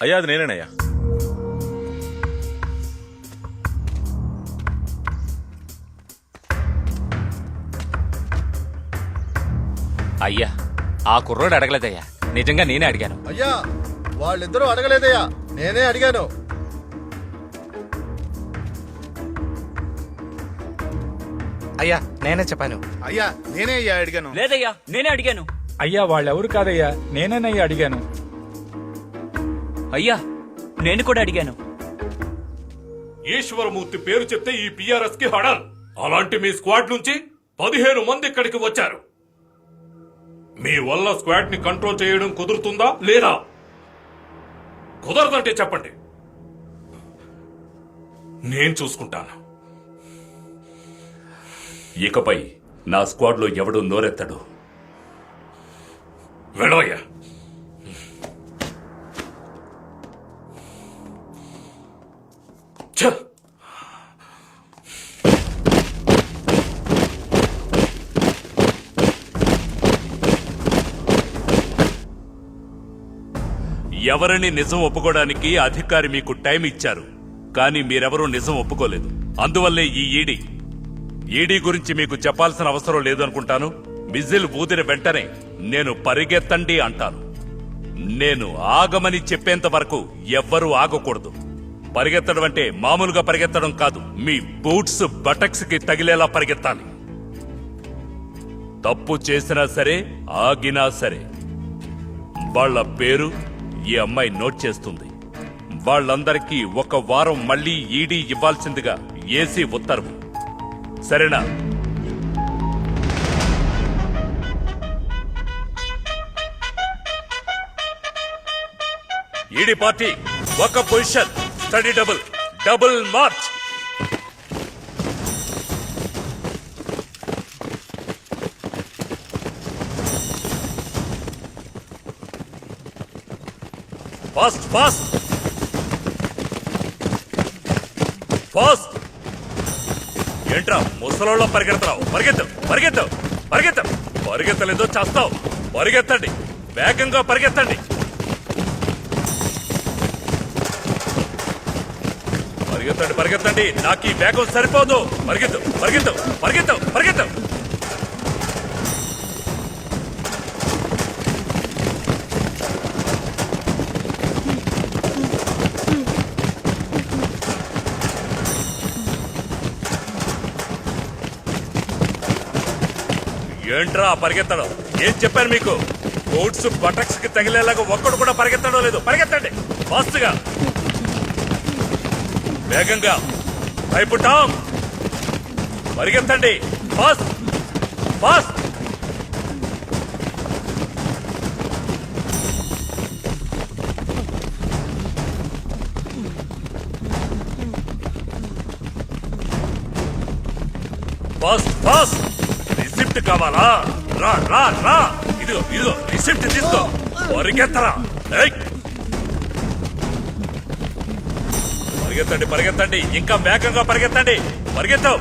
అయ్యా అది నేనేనయ్యా. అయ్యా ఆ కుర్రోడు అడగలేదయ్యా, నిజంగా నేనే అడిగాను. అయ్యా వాళ్ళిద్దరూ అడగలేదయ్యా, నేనే అడిగాను. అయ్యా నేనే చెప్పాను. అయ్యా నేనే అడిగాను. లేదయ్యా నేనే అడిగాను. అయ్యా వాళ్ళెవరు కాదయ్యా, నేనేనయ్యా అడిగాను. అయ్యా నేను కూడా అడిగాను. ఈశ్వరమూర్తి పేరు చెప్తే ఈ పిఆర్ఎస్ కి హడల్. అలాంటి మీ స్క్వాడ్ నుంచి 15 మంది ఇక్కడికి వచ్చారు. మీ వల్ల స్క్వాడ్ ని కంట్రోల్ చేయడం కుదురుతుందా లేదా? కుదరదంటే చెప్పండి, నేను చూసుకుంటాను. ఇకపై నా స్క్వాడ్ లో ఎవడు నోరెత్తడు. వెళ్ళవయ్యా. ఛ! ఎవరిని నిజం ఒప్పుకోవడానికి అధికారి మీకు టైం ఇచ్చారు, కానీ మీరెవరూ నిజం ఒప్పుకోలేదు. అందువల్లే ఈ ఈడీ గురించి మీకు చెప్పాల్సిన అవసరం లేదనుకుంటాను. విజిల్ ఊదిన వెంటనే నేను పరిగెత్తండి అంటాను. నేను ఆగమని చెప్పేంత వరకు ఎవ్వరూ ఆగకూడదు. పరిగెత్తడం అంటే మామూలుగా పరిగెత్తడం కాదు, మీ బూట్స్ బటక్స్ కి తగిలేలా పరిగెత్తాలి. తప్పు చేసినా సరే ఆగినా సరే వాళ్ళ పేరు ఈ అమ్మాయి నోట్ చేస్తుంది. వాళ్ళందరికీ 1 వారం మళ్లీ ఈడీ ఇవ్వాల్సిందిగా ఏసీ ఉత్తర్వు. సరేనా? ED party 1 position, study double March. Fast fast fast. ఏంట్రా ముసలోళ్ళ పరిగెడతావు? పరిగెత్తలేదో చేస్తావు. పరిగెత్తండి, వేగంగా పరిగెత్తండి. పరిగెత్తండి, నాకు ఈ వేగం సరిపోదు. పరిగెత్తు. ఏంట్రా పరిగెత్తడం? ఏం చెప్పాను మీకు? బూట్స్ బటక్స్ కి తగిలేలాగా ఒక్కడు కూడా పరిగెత్తడం లేదు. పరిగెత్తండి ఫాస్ట్గా, వేగంగా. వైపు టామ్, పరిగెత్తండి ఫాస్ట్. ఫాస్ట్. రిసిప్ట్ కావాలా? రా. ఇదిగో రిసిప్ట్ తీసుకో. పరిగెత్తరా. పరిగెత్తండి, ఇంకా వేగంగా పరిగెత్తండి. పరిగెత్తు.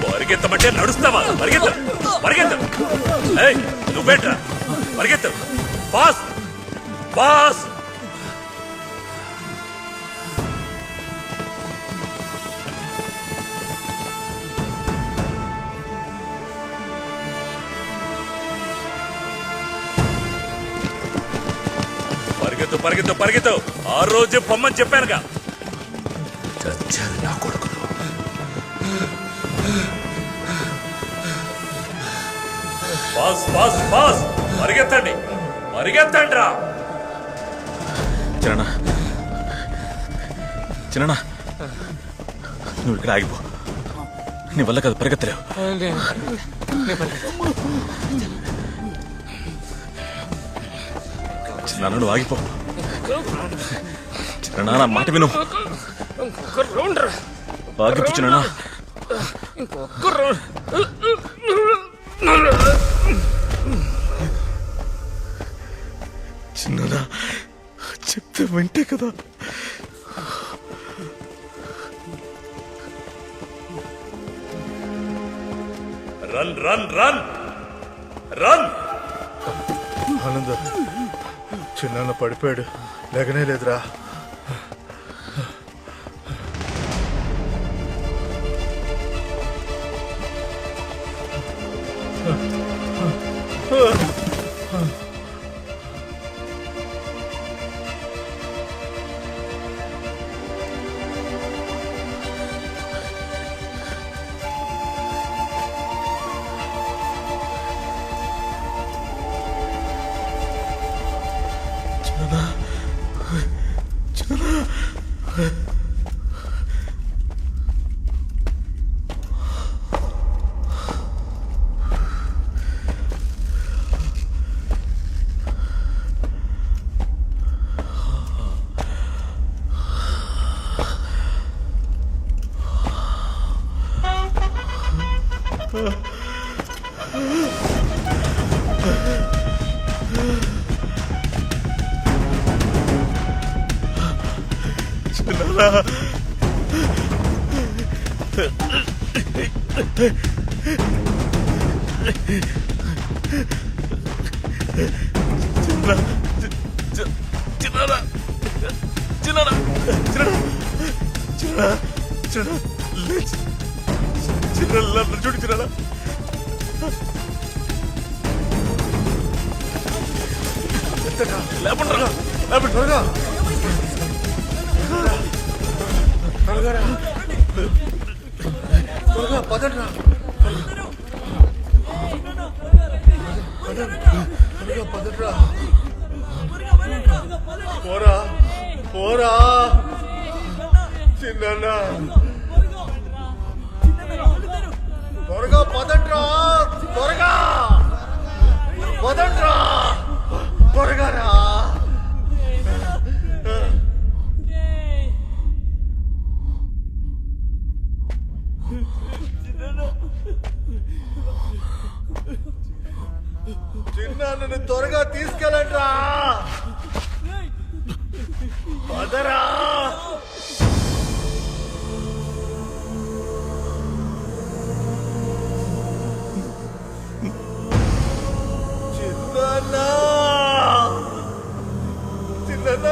పరిగెత్తమంటే నడుస్తావా? పరిగెత్తు. నువ్వేట్రా? పరిగెత్తు. ఫాస్ట్. పరిగెత్తు. ఆ రోజు పొమ్మని చెప్పానుగా. చచ్చారు నా కొడుకులు. ఫాస్ట్. పరిగెత్తండి రా. చిన్న నువ్వు ఇక్కడ ఆగిపో. నీ వల్ల కదా పరిగెత్తలేవు. చిన్న నువ్వు ఆగిపో. చిన్న నా మాట విను. ఆగిపో చిన్న. చిన్ననా చెప్తే వింటే కదా. Run run run run. ఆనంద చిన్న పడిపోయాడు, లేకనే లేదురా. త్వరగా త్వరగా పదండ్రా. త్వరగా పదండ్రా. పోరా పోరా చిన్న, త్వరగా పదండ్రా, త్వరగా పదండ్రా, త్వరగా రా. చిన్న నన్ను త్వరగా తీసుకెళ్ళండ్రా. పదరా. చిన్న చిన్న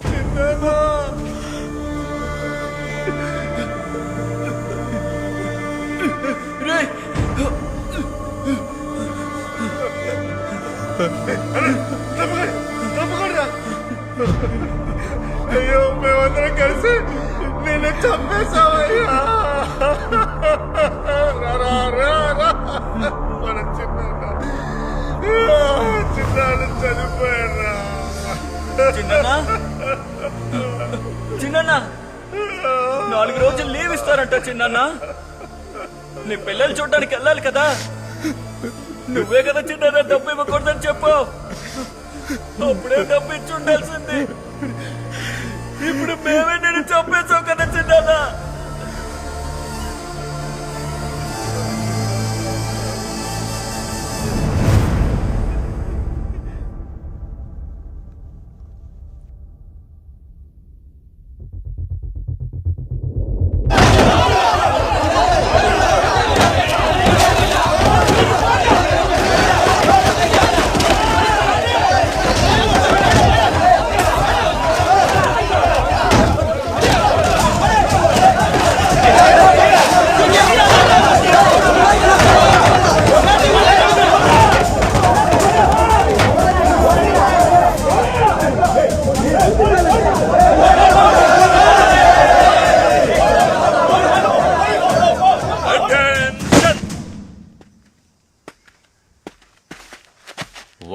చిన్న తప్పకుండా. అయ్యో మేమందరం కలిసి నేను చంపేశామయ్యా. మన చిన్న చనిపోయారా? చిన్న 4 రోజులు లీవ్ ఇస్తారంట చిన్న. నీ పిల్లలు చూడడానికి వెళ్ళాలి కదా. నువ్వే కదా చిన్న డబ్బు ఇవ్వకూడదని చెప్పు. అప్పుడే డబ్బు ఇచ్చి ఉండాల్సింది. ఇప్పుడు మేమే నేను చంపేశావు కదా చిన్న.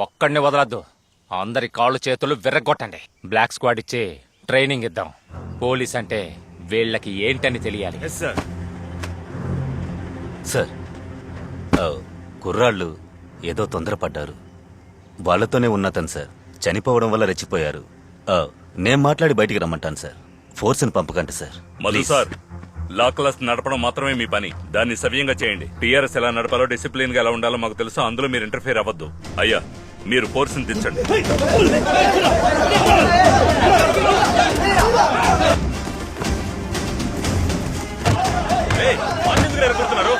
ఒక్కడిని వదలద్దు. అందరి కాళ్ళు చేతులు విర్రగొట్టండి. బ్లాక్ స్క్వాడ్ ఇచ్చి ట్రైనింగ్ ఇద్దాం. పోలీస్ అంటే వీళ్ళకి ఏంటని తెలియాలి. సార్ కుర్రాళ్ళు ఏదో తొందరపడ్డారు. వాళ్ళతోనే ఉన్నతను సార్. చనిపోవడం వల్ల రెచ్చిపోయారు. నేను మాట్లాడి బయటికి రమ్మంటాను సార్. ఫోర్స్ని పంపకండి సార్. మధు సార్, లా క్లాస్ నడపడం మాత్రమే మీ పని. దాన్ని సవ్యంగా చేయండి. టీఆర్ఎస్ ఎలా నడపాలో, డిసిప్లిన్ గా ఎలా ఉండాలో మాకు తెలుసు. అందులో మీరు ఇంటర్ఫియర్ అవ్వద్దు. అయ్యా, మీరు ఫోర్స్ని దించండి. ఏయ్, వాళ్ళు ఎందుకు ఎరగొడుతున్నారు?